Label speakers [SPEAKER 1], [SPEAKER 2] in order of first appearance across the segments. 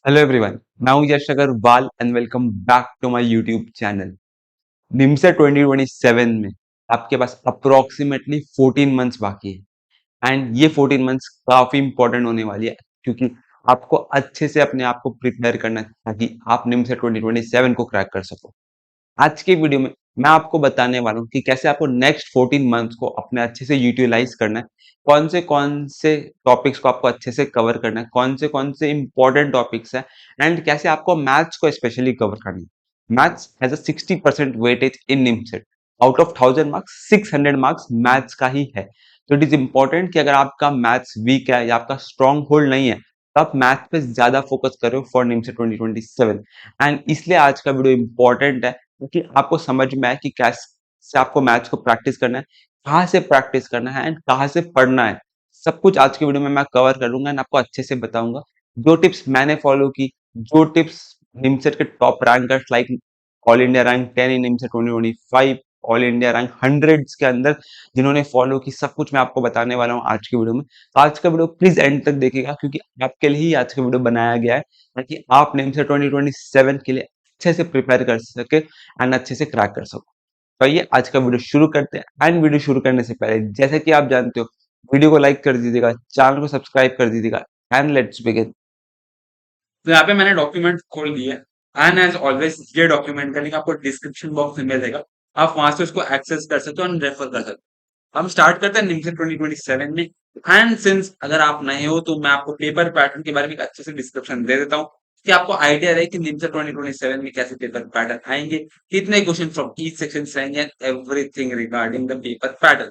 [SPEAKER 1] Hello everyone, now Yash Agarwal and welcome back to my YouTube channel. निम्सा 2027 में आपके पास approximately 14 months बाकी है and ये 14 मंथ्स काफी इंपॉर्टेंट होने वाली है क्योंकि आपको अच्छे से अपने आप को प्रिपेयर करना है ताकि आप निम्सा 2027 को क्रैक कर सको। आज के वीडियो में मैं आपको बताने वाला हूँ कि कैसे आपको नेक्स्ट 14 मंथ्स को अपने अच्छे से यूटिलाइज करना है, कौन से टॉपिक्स को आपको अच्छे से कवर करना है, कौन से इंपॉर्टेंट टॉपिक्स है एंड कैसे आपको मैथ्स को स्पेशली कवर करना है। Maths has a 60% weightage in NIMCET. Out of 1000 marks 600 marks maths का ही है। तो इट इज इंपॉर्टेंट कि अगर आपका मैथ्स वीक है या आपका स्ट्रॉन्ग होल्ड नहीं है तो आप मैथ पे ज्यादा फोकस करो फॉर निमसेट 2027। एंड इसलिए आज का वीडियो इंपॉर्टेंट है क्योंकि आपको समझ में आए कि कैसे आपको मैथ्स को प्रैक्टिस करना है, कहाँ से प्रैक्टिस करना है एंड कहाँ से पढ़ना है। सब कुछ आज की वीडियो में मैं कवर करूंगा एंड आपको अच्छे से बताऊंगा। जो टिप्स मैंने फॉलो की, जो टिप्स निमसेट के top rankers like all India rank 10 in NIMCET 2025, all India rank hundreds के अंदर जिन्होंने फॉलो की, सब कुछ मैं आपको बताने वाला हूँ आज की वीडियो में। तो आज का वीडियो प्लीज एंड तक देखिएगा क्योंकि आपके लिए ही आज का वीडियो बनाया गया है ताकि आप निमसेट 2027 के लिए अच्छे से प्रिपेयर कर सके एंड अच्छे से क्रैक कर सको। तो आइए आज का वीडियो शुरू करते हैं एंड वीडियो शुरू करने से पहले जैसे कि आप जानते हो वीडियो को लाइक कर दीजिएगा, चैनल को सब्सक्राइब कर दीजिएगा एंड लेट्स बिगिन।
[SPEAKER 2] तो यहाँ पे मैंने डॉक्यूमेंट खोल दिया एंड एज ऑलवेज ये डॉक्यूमेंट का लिंक आपको डिस्क्रिप्शन बॉक्स में मिलेगा। आप वहां से उसको एक्सेस कर सकते हो एंड रेफर कर सकते हो। हम स्टार्ट करते हैं निम्से 2027 में। एंड सिंस अगर आप नए हो तो मैं आपको पेपर पैटर्न के बारे में एक अच्छे से डिस्क्रिप्शन दे देता हूँ कि आपको आइडिया रहे कि निम्से 2027 में कैसे पेपर पैटर्न आएंगे, कितने क्वेश्चन फ्रॉम ईच सेक्शन आएंगे and everything regarding the paper pattern.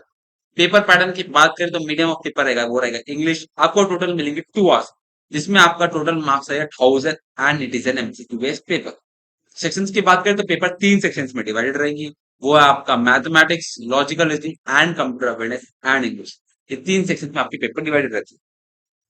[SPEAKER 2] Paper pattern की बात करें तो मीडियम ऑफ पेपर रहेगा वो रहेगा इंग्लिश। आपको टोटल मिलेंगे 2 आवर्स जिसमें आपका टोटल मार्क्स आएगा 1000 and it is an MCQ based paper. Sections की बात करें तो पेपर 3 सेक्शंस में डिवाइडेड रहेंगी। वो है आपका mathematics, logical reasoning and computer awareness and English. ये 3 सेक्शंस में आपके पेपर डिवाइडेड रहते हैं।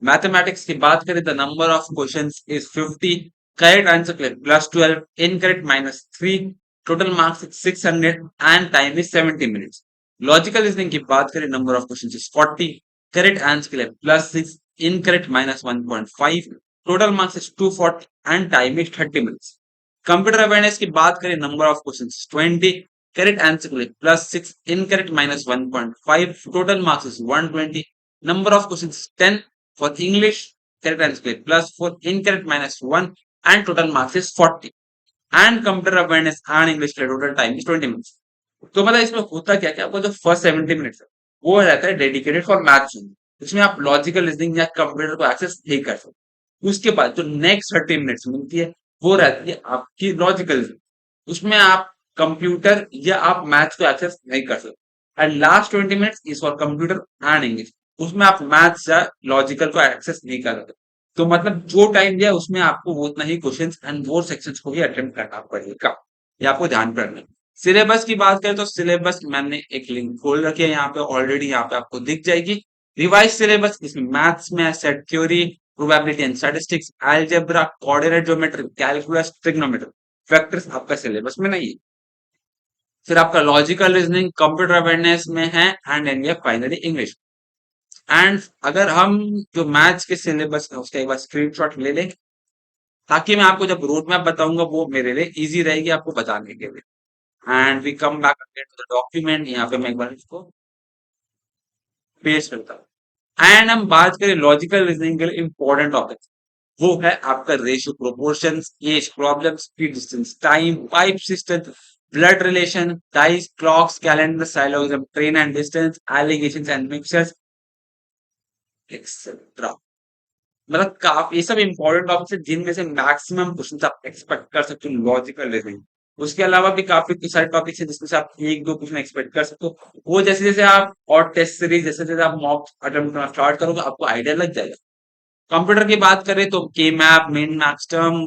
[SPEAKER 2] मैथमेटिक्स की बात करें the number of questions is 50, correct answer के लिए +12, incorrect -3, total marks 600 and time is 70 minutes. Logical reasoning की बात करें number of questions is 40, correct answer के लिए +6, incorrect -1.5, total marks is 240 and time is 30 minutes. Computer awareness की बात करें number of questions 20, correct answer के लिए +6, incorrect -1.5, total marks is 120, number of questions 10, for English, correct answer is +4, incorrect -1, and total marks is 40. And computer awareness and English के total time is 20 minutes. तो मतलब इसमें होता क्या क्या, आपको जो फर्स्ट 70 मिनट्स है वो रहता है डेडिकेटेड फॉर मैथ्स। इसमें आप लॉजिकल रीजनिंग या कंप्यूटर को एक्सेस नहीं कर सकते। उसके बाद जो नेक्स्ट 30 मिनट्स मिलती है वो रहती है आपकी लॉजिकल रीजनिंग। उसमें आप कंप्यूटर या आप मैथ्स को एक्सेस नहीं कर सकते। And last 20 minutes is for computer and English. उसमें आप मैथ्स या लॉजिकल को एक्सेस नहीं कर सकते। तो मतलब जो टाइम दिया उसमें आपको वो उतना ही क्वेश्चंस एंड वो सेक्शंस को ही अटेम्प्ट करना पड़ेगा। ये आपको ध्यान में रखना है। सिलेबस की बात करें तो सिलेबस मैंने एक लिंक खोल रखी है यहाँ पे ऑलरेडी, यहाँ पे आपको दिख जाएगी। रिवाइज सिलेबस इसमें मैथ्स में set theory, probability and statistics, algebra, coordinate geometry, calculus, trigonometry, vectors आपका सिलेबस में नहीं है। फिर आपका लॉजिकल रीजनिंग कंप्यूटर अवेयरनेस में है and and finally English. And अगर हम जो मैथ्स के सिलेबस है उसका एक बार स्क्रीनशॉट ले लें ताकि मैं आपको जब रोड मैप बताऊंगा वो मेरे लिए इजी रहेगी आपको बताने के लिए। And we come back again to the document. यहाँ पे मैं एक बार इसको पेस्ट करता हूँ एंड हम बात करें लॉजिकल रीजनिंग के लिए इंपॉर्टेंट टॉपिक, वो है आपका ratio, proportions, age problem, speed, distance, time, pipe system, blood relation, ties, clocks, calendar, syllogism, train and distance, alligations and mixtures etcetera. मतलब काफी ये सब इंपॉर्टेंट टॉपिक्स है जिनमें से मैक्सिमम क्वेश्चन आप एक्सपेक्ट कर सकते हो लॉजिकल रीजनिंग। उसके अलावा भी काफी सारे टॉपिक्स है जिसमें से आप एक दो क्वेश्चन एक्सपेक्ट कर सकते हो। वो जैसे जैसे आप और टेस्ट सीरीज जैसे जैसे आप मॉक अटेम्प्ट करना स्टार्ट करोगे आपको आइडिया लग जाएगा। कंप्यूटर की बात करें तो K map, main max term,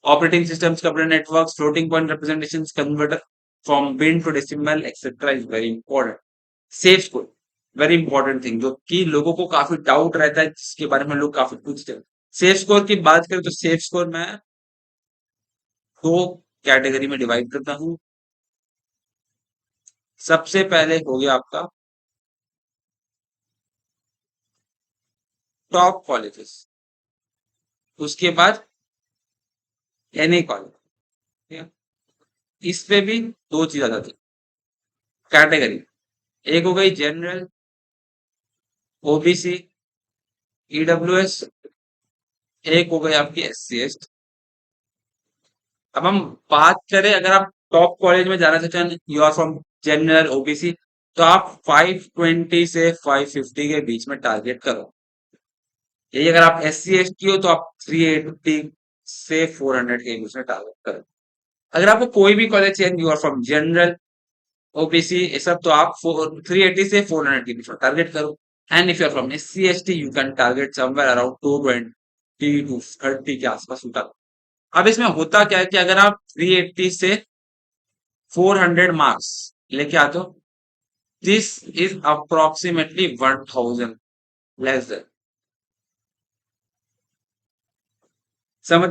[SPEAKER 2] operating systems, computer networks, floating point representations, converter from bin to decimal etcetera is very important. Safe school very important thing जो कि लोगों को काफी डाउट रहता है जिसके बारे में लोग काफी पूछते हैं। सेफ स्कोर की बात करें तो सेफ स्कोर मैं दो कैटेगरी में डिवाइड करता हूँ। सबसे पहले हो गया आपका टॉप कॉलेजेस, उसके बाद एनी कॉलेज, ठीक है। इस पे भी दो चीज आ जाती है कैटेगरी, एक हो गई जनरल, ओबीसी, ईडब्ल्यूएस, एक हो गई आपकी एससी एसटी। अब हम बात करें, अगर आप टॉप कॉलेज में जाना चाहते हैं, you are from general OBC, तो आप 520 से 550 के बीच में टारगेट करो। यही अगर आप एस सी एस टी हो तो आप 380 से 400 के बीच में टारगेट करो। अगर आपको कोई भी कॉलेज चाहिए, you are from general OBC ये सब, तो आप 380 से 400 के बीच में टारगेट करो। And if you are from S C S T you can target somewhere around 220 to 30 के आसपास उठा। अब इसमें होता क्या है कि अगर आप 380 से 400 मार्क्स लेके आते हो, this is approximately 1000 less than, समझ।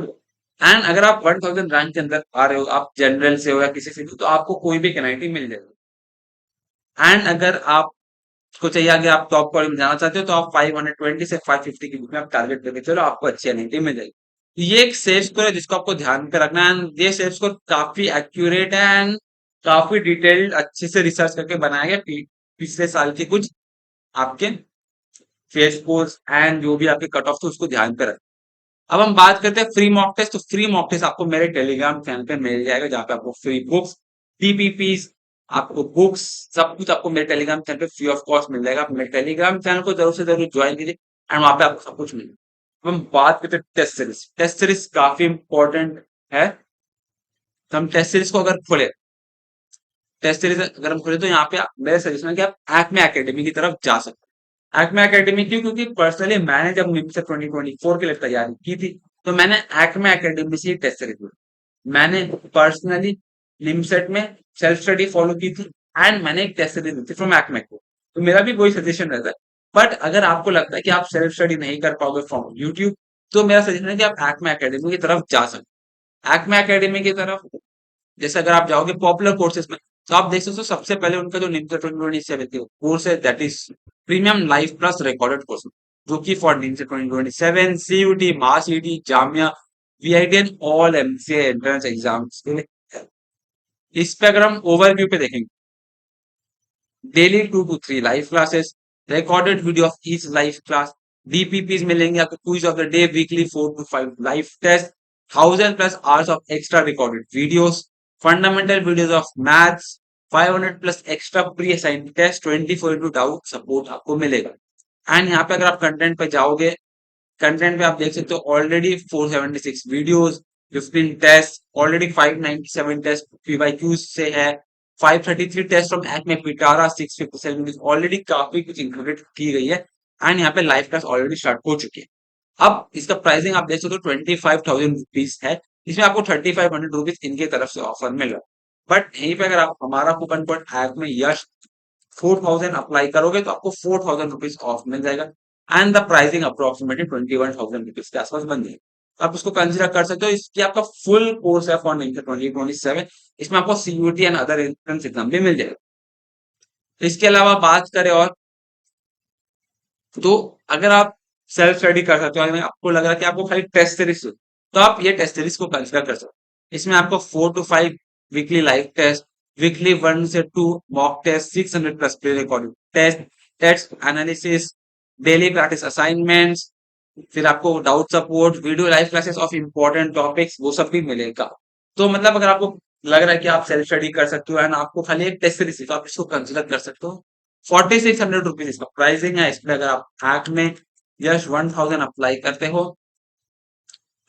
[SPEAKER 2] एंड अगर आप 1000 रैंक के अंदर आ रहे हो, आप जनरल से हो या किसी से भी, तो आपको कोई भी एनआईटी मिल जाएगा। एंड अगर आपको चाहिए आगे आप टॉप कॉलेज में जाना चाहते हो, तो आप 520 से 550 के बीच में आप टारगेट करके चलो, आपको अच्छी एनआईटी मिल जाएगी। तो ये एक सेफ स्कोर है जिसको आपको ध्यान पे रखना है, एंड ये सेफ स्कोर काफी एक्यूरेट है एंड काफी डिटेल्ड अच्छे से रिसर्च करके बनाया गया पिछले साल के कुछ आपके फेस कोर्स एंड जो भी आपके कट ऑफ थे उसको ध्यान पे रखें। अब हम बात करते हैं फ्री मॉक टेस्ट। तो फ्री मॉक टेस्ट आपको मेरे टेलीग्राम चैनल पे मिल जाएगा, जहाँ पे आपको फ्री बुक्स, पीपीपीस, आपको बुक्स, सब कुछ आपको मेरे टेलीग्राम चैनल पे फ्री ऑफ कॉस्ट मिल जाएगा। आप मेरे टेलीग्राम चैनल को जरूर से जरूर ज्वाइन कीजिए एंड वहां पे आपको सब कुछ मिलेगा। अब हम बात करते हैं टेस्ट सीरीज। टेस्ट सीरीज काफी इंपॉर्टेंट है। तो हम टेस्ट सीरीज को अगर खोले, टेस्ट सीरीज अगर हम खोले, तो यहाँ पे मेरा सजेशन है कि आप एक्मे एकेडमी की तरफ जा सकते हैं। एक्मे एकेडमी क्यों? क्योंकि पर्सनली मैंने जब निम्स 2024 के लिए तैयारी की थी, तो मैंने एक्मे एकेडमी से ही टेस्ट सीरीज ली। मैंने पर्सनली निमसेट में सेल्फ स्टडी फॉलो की थी एंड मैंने एक टेस्ट सीरीज ली थी फ्रॉम एक्मे को। तो मेरा भी वही सजेशन रहता है। बट अगर आपको लगता है कि आप सेल्फ स्टडी नहीं कर पाओगे फ्रॉम यूट्यूब, तो मेरा सजेशन है कि आप एक्मे एकेडमी की तरफ जा सकते हैं। एक्मे एकेडमी की तरफ जैसे अगर आप जाओगे पॉपुलर कोर्सेज में, तो आप देख सकते हो सबसे पहले उनका जो निम्स 2027 कोर्स है, that is premium life plus recorded course, जो कि फॉर निम्स 2027 सीयूटी, मास ईटी, Jamia, VIT and all MCA entrance exams के लिए है। इस पे अगर हम ओवरव्यू पे देखेंगे, daily 2 to 3 live classes, recorded video of each live class, DPPs मिलेंगे आपको, quiz of the day, weekly 4 to 5 live test, 1000+ hours of extra recorded videos, fundamental videos of maths, 500+ extra pre assigned test, 24 doubt support आपको मिलेगा। And यहाँ पे अगर आप content पे जाओगे, कंटेंट पे आप देख सकते हो already 476 videos, 15 test, already 597 test PYQs से है, 533 test from Acme Pitara, 657 videos, already काफी कुछ इंक्लूडेड की गई है। एंड यहाँ पे लाइव क्लास ऑलरेडी स्टार्ट हो चुकी है। अब इसका प्राइसिंग आप देख सकते हो 25,000 रुपीज है। इसमें आपको 3500 रुपीज इनके तरफ से ऑफर मिल रहा है। बट यहीं पे अगर आप हमारा कूपन कोड ऐप में यश 4000 अप्लाई करोगे, तो आपको 4000 रुपीज ऑफ मिल जाएगा and the pricing approximately 21,000 rupees के आसपास बन जाएगी। आप उसको कंसिडर कर सकते हो। इसकी आपका फुल कोर्स है फॉर 2027। इसमें आपको CUET and other entrance exam भी मिल जाएगा। इसके अलावा बात करें और, तो अगर आप सेल्फ स्टडी कर सकते हो, अगर आपको लग रहा है कि आपको खाली टेस्ट सीरीज, तो आप ये टेस्ट सीरीज को कंसिडर कर सकते हो। इसमें आपको 4 to 5 weekly live test, weekly 1 से 2 mock test, 600+ pre recorded test, test analysis, daily practice assignments, फिर आपको doubt support, video live classes of important topics, वो सब भी मिलेगा। तो मतलब अगर आपको लग रहा है कि आप सेल्फ स्टडी कर सकते हो एंड आपको खाली एक टेस्ट सीरीज, तो आप इसको कंसिडर कर सकते हो। 4600 रुपीज इसका प्राइसिंग है। इसमें अगर आप हैक में जस्ट 1000 अप्लाई करते हो,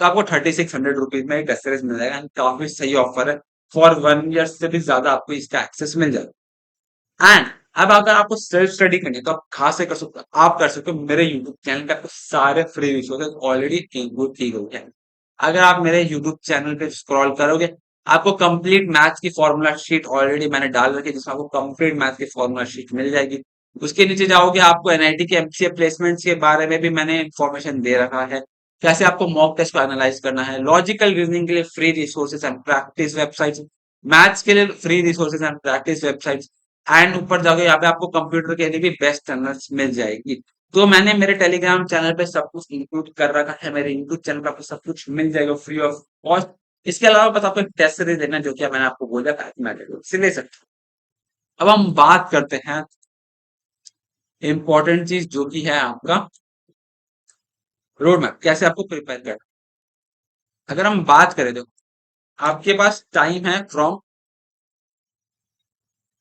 [SPEAKER 2] तो आपको 3600 रुपीज में एक टेस्ट सीरीज मिल जाएगा। काफी सही ऑफर है। फॉर 1 ईयर से भी ज्यादा आपको इसका एक्सेस मिल जाएगा। एंड अब अगर आपको सेल्फ स्टडी करनी है, तो आप खास से कर सकते हो, आप कर सकते हो मेरे यूट्यूब चैनल पे आपको सारे फ्री रिसोर्सेज ऑलरेडी इंक्लूड की गई है। अगर आप मेरे यूट्यूब चैनल पे स्क्रॉल करोगे, आपको कंप्लीट मैथ्स की फॉर्मूला शीट ऑलरेडी मैंने डाल रखी है, जिसमें आपको कंप्लीट मैथ्स की फॉर्मूला शीट मिल जाएगी। उसके नीचे जाओगे, आपको एनआईटी के एमसीए प्लेसमेंट्स के बारे में भी मैंने इंफॉर्मेशन दे रखा है, कैसे आपको मॉक टेस्ट को एनालाइज करना है, लॉजिकल रीजनिंग के लिए free resources and practice websites, maths के लिए free resources and practice websites, and ऊपर जाओगे यहाँ पे आपको कंप्यूटर के लिए भी बेस्ट टर्नर्स मिल जाएगी। तो मैंने मेरे टेलीग्राम चैनल पे सब कुछ इंक्लूड कर रखा है, मेरे यूट्यूब चैनल पे आपको सब कुछ मिल जाएगा फ्री ऑफ कॉस्ट। इसके अलावा बस आपको एक टेस्ट सीरीज देना है, जो कि मैंने आपको बोला मैथमेटिक्स से ले सकते हैं। अब हम बात करते हैं इंपॉर्टेंट चीज जो कि है आपका रोड मैप, कैसे आपको प्रिपेयर करना है। अगर हम बात करें तो आपके पास टाइम है फ्रॉम,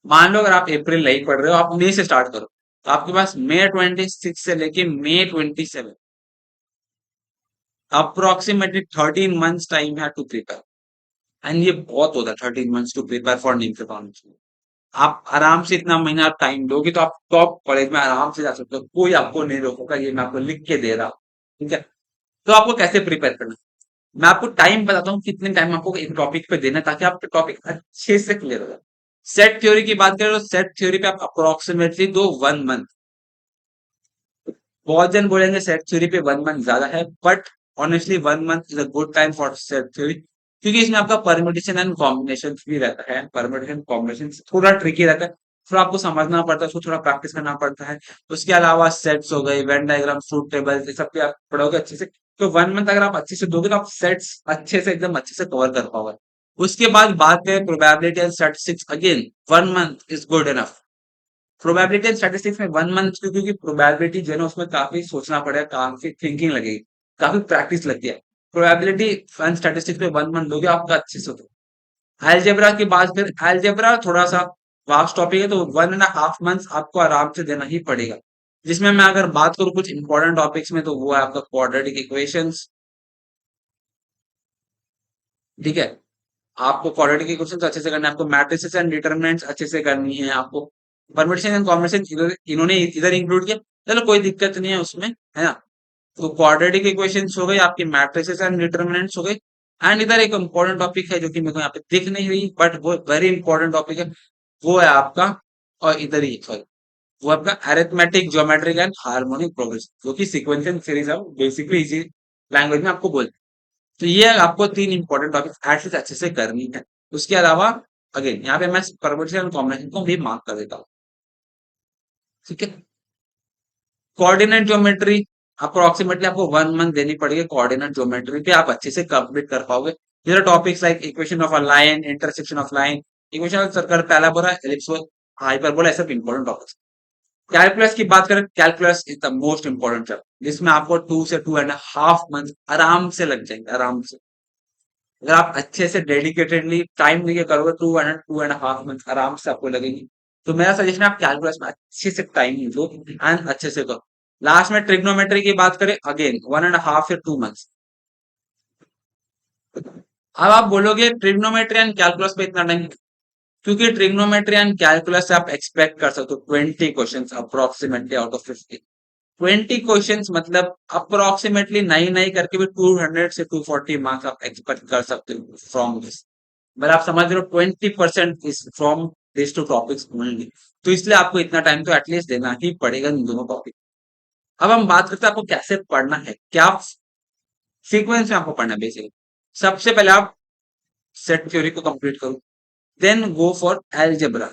[SPEAKER 2] मान लो अगर आप अप्रैल नहीं पढ़ रहे हो, आप मई से स्टार्ट करो, तो आपके पास मई 26 से लेके मई 27 अप्रोक्सीमेटली 13 मंथ्स टाइम है टू प्रिपेयर। एंड ये बहुत होता है 13 months to prepare for NEET preparation. आप आराम से इतना महीना टाइम दोगे तो आप टॉप कॉलेज में आराम से जा सकते हो, कोई आपको नहीं रोकेगा, ये मैं आपको लिख के दे रहा हूँ। ठीक है, तो आपको कैसे प्रिपेयर करना है? मैं आपको टाइम बताता हूँ कितने टाइम आपको एक टॉपिक पे देना है, ताकि आप टॉपिक अच्छे से क्लियर हो जाए। सेट थ्योरी की बात करें तो सेट थ्योरी पे आप अप्रोक्सीमेटली दो 1 मंथ। बहुत जन बोलेंगे सेट थ्योरी पे 1 मंथ ज्यादा है, but honestly 1 month is a good time for set theory, क्योंकि इसमें आपका परमुटेशन एंड कॉम्बिनेशन भी रहता है। परमुटेशन कॉम्बिनेशन थोड़ा ट्रिकी रहता है, थोड़ा आपको समझना पड़ता है, उसको थोड़ा प्रैक्टिस करना पड़ता है। उसके अलावा सेट्स हो गए, वेन डायग्राम, ट्रूथ टेबल, ये सब भी आप पढ़ोगे अच्छे से, तो 1 मंथ अगर आप अच्छे से दोगे तो आप सेट्स अच्छे से एकदम अच्छे से कवर कर पाओगे। उसके बाद बात करें probability and statistics, again 1 month is good enough. Probability and statistics में 1 मंथ, क्योंकि प्रोबेबिलिटी जो है ना उसमें काफी सोचना पड़ेगा, काफी थिंकिंग लगेगी, काफी प्रैक्टिस लगती है। प्रोबेबिलिटी एंड स्टैटिस्टिक्स में 1 मंथ दोगे आपका अच्छे से होगा। अलजेब्रा की बात करें, अलजेब्रा थोड़ा सा वास्ट टॉपिक है, तो 1.5 मंथ्स आपको आराम से देना ही पड़ेगा। जिसमें मैं अगर बात करूं कुछ इंपॉर्टेंट टॉपिक्स में, तो वो है आपका क्वाड्रेटिक इक्वेशंस। ठीक है, आपको क्वाड्रेटिक इक्वेशंस अच्छे से करना है, आपको मैट्रिसेस एंड डिटरमिनेंट्स अच्छे से करनी है, आपको परम्यूटेशन एंड कॉम्बिनेशन इन्होंने इधर इंक्लूड किया, चलो कोई दिक्कत नहीं है उसमें, है ना। तो क्वाड्रेटिक इक्वेशंस हो गई, आपकी मैट्रिसेस एंड डिटरमिनेंट्स हो गई। एंड इधर एक इंपॉर्टेंट टॉपिक है जो कि मेरे को यहाँ पे दिख नहीं रही, बट वो वेरी इंपॉर्टेंट टॉपिक है, वो है आपका, और इधर ही सॉरी, वो आपका arithmetic, geometric and harmonic progression, जो कि सीक्वेंशियल सीरीज है, बेसिकली इसी लैंग्वेज में आपको बोल। तो ये आपको तीन इंपॉर्टेंट टॉपिक एटलीस्ट अच्छे से करनी है। उसके अलावा अगेन यहाँ पे मैं परमुटेशन कॉम्बिनेशन को भी मार्क कर देता हूँ। ठीक है, कोऑर्डिनेट ज्योमेट्री अप्रोक्सीमेटली आपको 1 मंथ देनी पड़ेगी। कोऑर्डिनेट ज्योमेट्री पे आप अच्छे से कंप्लीट कर पाओगे। There are topics like equation of a line, intersection of line, equation of circle, parabola, ellipse, hyperbola, ऐसे इंपॉर्टेंट टॉपिक्स। कैलकुलस की बात करें, calculus is the most important chapter, जिसमें आपको 2 से 2.5 मंथ आराम से लग जाएंगे, आराम से। अगर आप अच्छे से डेडिकेटेडली टाइम देके करोगे, 2.5 मंथ आराम से आपको लगेगी। तो मेरा सजेशन है आप कैलकुलस में अच्छे से टाइम दो एंड अच्छे से करो। लास्ट में ट्रिग्नोमेट्री की बात करें, अगेन 1.5 या 2 मंथ्स। अब आप बोलोगे ट्रिग्नोमेट्री एंड कैलकुलस पे इतना टाइम, क्योंकि ट्रिग्नोमेट्री एंड कैलकुलस से आप एक्सपेक्ट कर सकते हो 20 questions approximately out of 50। 20 questions मतलब अप्रोक्सीमेटली नहीं नहीं करके भी 200 से 240 मार्क्स आप एक्सपेक्ट कर सकते हो फ्रॉम दिस। मतलब आप समझ रहे हो 20% is from this to topics only. तो इसलिए आपको इतना टाइम तो एटलीस्ट देना ही पड़ेगा इन दोनों टॉपिक। अब हम बात करते हैं आपको कैसे पढ़ना है, क्या सीक्वेंस में आपको पढ़ना है। बेसिकली सबसे पहले आप सेट थ्योरी को कंप्लीट करो, then go for algebra,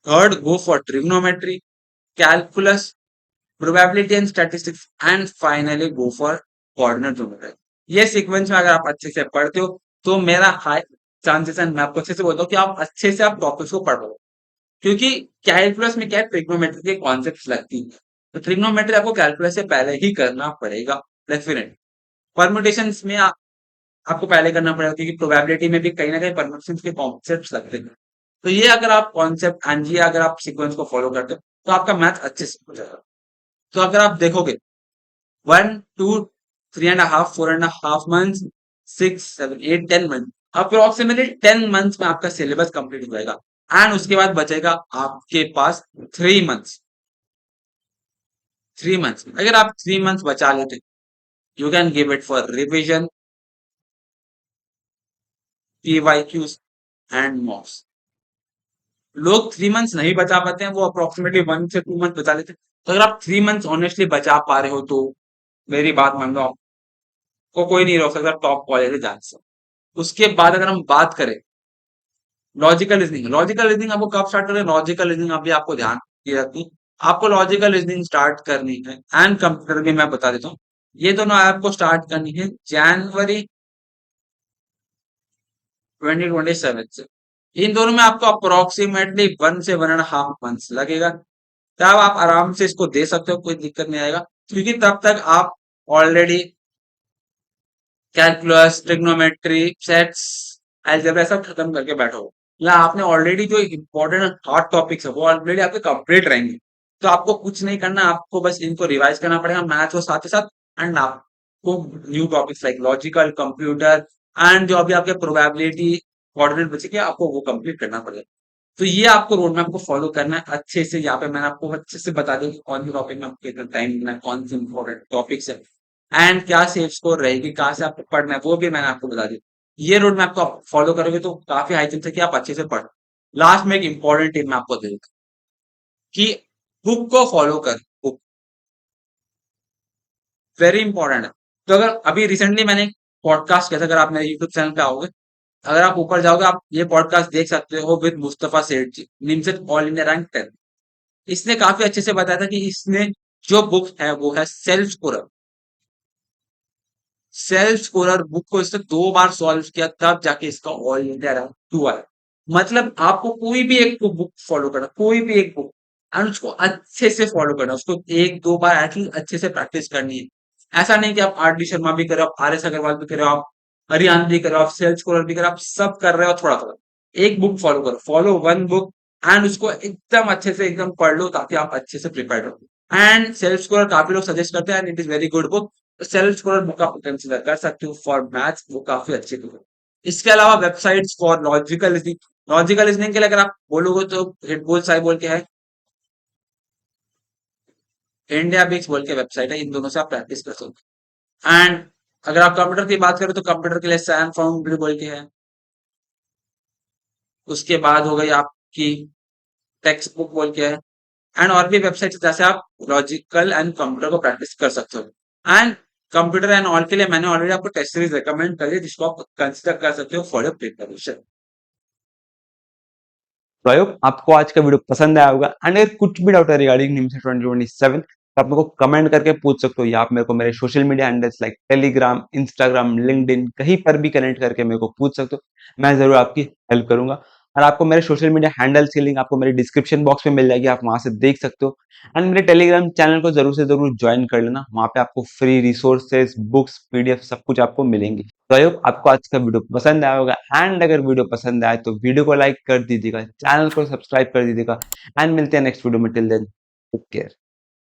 [SPEAKER 2] third go for trigonometry, calculus, probability and statistics, and finally go for coordinate geometry. ये सीक्वेंस में अगर आप अच्छे से पढ़ते हो, तो मेरा हाई चांसेस है, मैं आपको अच्छे से बोलता हूँ कि आप अच्छे से आप टॉपिक्स को पढ़ पाओगे। क्योंकि कैलकुलस में क्या है, ट्रिग्नोमेट्री के कॉन्सेप्ट्स लगती है, तो ट्रिग्नोमेट्री आपको कैलकुलस से पहले ही करना पड़ेगा डेफिनेट। परमुटेशंस में आपको पहले करना पड़ेगा, क्योंकि प्रोबेबिलिटी में भी कहीं ना कहीं परमुटेशंस के कॉन्सेप्ट्स लगते हैं। तो ये अगर आप कॉन्सेप्ट एंड ये अगर आप सीक्वेंस को फॉलो करते हो, तो आपका मैथ अच्छे से हो जाएगा। तो अगर आप देखोगे 1, 2, 3.5, 4.5 मंथ, 6, 7, 8, 10 मंथ, अप्रोक्सीमेटली 10 मंथ्स में आपका सिलेबस कंप्लीट हो जाएगा। एंड उसके बाद बचेगा आपके पास 3 मंथ्स। 3 मंथ्स, अगर आप 3 मंथ्स बचा लेते, you can give it for revision, PYQs and मॉक्स। लोग 3 मंथ्स नहीं बचा पाते हैं, वो अप्रोक्सीमेटली 1 से 2 मंथ बचा लेते हैं। तो अगर आप 3 मंथ्स ऑनेस्टली बचा पा रहे हो, तो मेरी बात मान लो, आपको कोई नहीं रोक सकता टॉप कॉलेज जाने से। उसके बाद अगर हम बात करें लॉजिकल रीजनिंग, लॉजिकल रीजनिंग आपको कब स्टार्ट करें, लॉजिकल रीजनिंग अभी आपको ध्यान की रखनी, आपको लॉजिकल रीजनिंग स्टार्ट करनी है। एंड कंप्यूटर भी मैं बता देता हूँ, ये दोनों आपको स्टार्ट करनी है जनवरी 2027 से। इन दोनों में आपको अप्रोक्सीमेटली 1 से 1.5 मंथ्स लगेगा। तब आप आराम से इसको दे सकते हो, कोई दिक्कत नहीं आएगा, क्योंकि तब तक आप already calculus, trigonometry, sets, algebra सब खत्म करके बैठो, या आपने ऑलरेडी जो इम्पोर्टेंट हार्ड टॉपिक्स है वो ऑलरेडी आपके कंप्लीट रहेंगे। तो आपको कुछ नहीं करना, आपको बस इनको रिवाइज करना पड़ेगा मैथ्स और साथ ही साथ, एंड आपको new topics like logical, computer and जो अभी आपके प्रोबेबिलिटी कोऑर्डिनेट बचे के आपको वो कंप्लीट करना पड़ेगा। तो ये आपको रोड मैप को फॉलो करना है अच्छे से। यहाँ पे मैंने आपको अच्छे से बता दिया कि कौन सी टॉपिक में आपको कितना टाइम देना है, कौन से इंपॉर्टेंट टॉपिक्स है एंड क्या सेफ स्कोर रहेगी, कहाँ से आपको पढ़ना है वो भी मैंने आपको बता दिया। ये रोड मैप को आप फॉलो करोगे तो काफी हाई चांस है कि आप अच्छे से पढ़। लास्ट में एक इंपॉर्टेंट टिप मैं आपको दे दूं कि बुक को फॉलो कर, बुक वेरी इंपॉर्टेंट है। तो अगर अभी रिसेंटली मैंने एक पॉडकास्ट किया था, अगर आप मेरे यूट्यूब चैनल पे आओगे, अगर आप ऊपर जाओगे आप ये पॉडकास्ट देख सकते हो विद मुस्तफा सेठ जी, निमसेट ऑल इंडिया रैंक 10। इसने काफी अच्छे से बताया था कि इसने जो बुक है वो है self scorer. Self scorer book को इसने 2 बार सॉल्व किया तब जाके इसका ऑल इंडिया रैंक 2 आया। मतलब आपको कोई भी एक बुक फॉलो करना, कोई भी एक बुक, एंड उसको अच्छे से फॉलो करना, उसको 1-2 बार एटलीस्ट अच्छे से प्रैक्टिस करनी है। ऐसा नहीं कि आप आर डी शर्मा भी कर रहे हो, आप आर एस अग्रवाल भी कर रहे हो, आप हरियाणा भी कर रहे हो, आप सेल्फ स्कोरर भी कर रहे हो, आप सब कर रहे हो थोड़ा थोड़ा। एक बुक फॉलो करो, फॉलो वन बुक, एंड उसको एकदम अच्छे से एकदम पढ़ लो ताकि आप अच्छे से प्रिपेयर हो। एंड सेल्फ स्कोरर काफी लोग सजेस्ट करते हैं and it is very good book. Self scorer book आप कंसिडर कर सकते हो फॉर मैथ्स, वो काफी अच्छी बुक है। इसके अलावा websites for logical reasoning, logical reasoning के लिए अगर आप बोलोगे तो हिट बुल साई बोल के है, इंडिया बिक्स बोल के वेबसाइट है, इन दोनों से आप प्रैक्टिस कर सकते हो। एंड अगर आप कंप्यूटर की बात करें तो कंप्यूटर के लिए सैन फाउंड्री बोल के है। उसके बाद हो गई आपकी टेक्स्ट बुक बोल के है, एंड और भी वेबसाइट्स जैसे आप लॉजिकल एंड कंप्यूटर को प्रैक्टिस कर सकते हो। एंड कंप्यूटर एंड ऑल के लिए मैंने ऑलरेडी आपको टेस्ट सीरीज रिकमेंड करी है जिसको आप कंसिडर कर सकते हो फॉर योर प्रिपरेशन।
[SPEAKER 1] तो आई होप आपको आज का वीडियो पसंद आया होगा। एंड अगर कुछ भी डाउट है रिगार्डिंग निम्स 2027 तो आप मेरे को कमेंट करके पूछ सकते हो, या आप मेरे को मेरे social media handles like Telegram, Instagram, LinkedIn कहीं पर भी कनेक्ट करके मेरे को पूछ सकते हो। मैं जरूर आपकी हेल्प करूंगा। और आपको मेरे सोशल मीडिया हैंडल्स की लिंक आपको मेरे डिस्क्रिप्शन बॉक्स में मिल जाएगी, आप वहां से देख सकते हो। एंड मेरे टेलीग्राम चैनल को जरूर से जरूर ज्वाइन कर लेना, वहां पे आपको फ्री रिसोर्सेज, बुक्स, पीडीएफ सब कुछ आपको मिलेंगी। तो आई होप आपको आज का वीडियो पसंद आया होगा। एंड अगर वीडियो पसंद आए तो वीडियो को लाइक कर दीजिएगा, चैनल को सब्सक्राइब कर दीजिएगा। एंड मिलते हैं नेक्स्ट वीडियो में। Till then take care.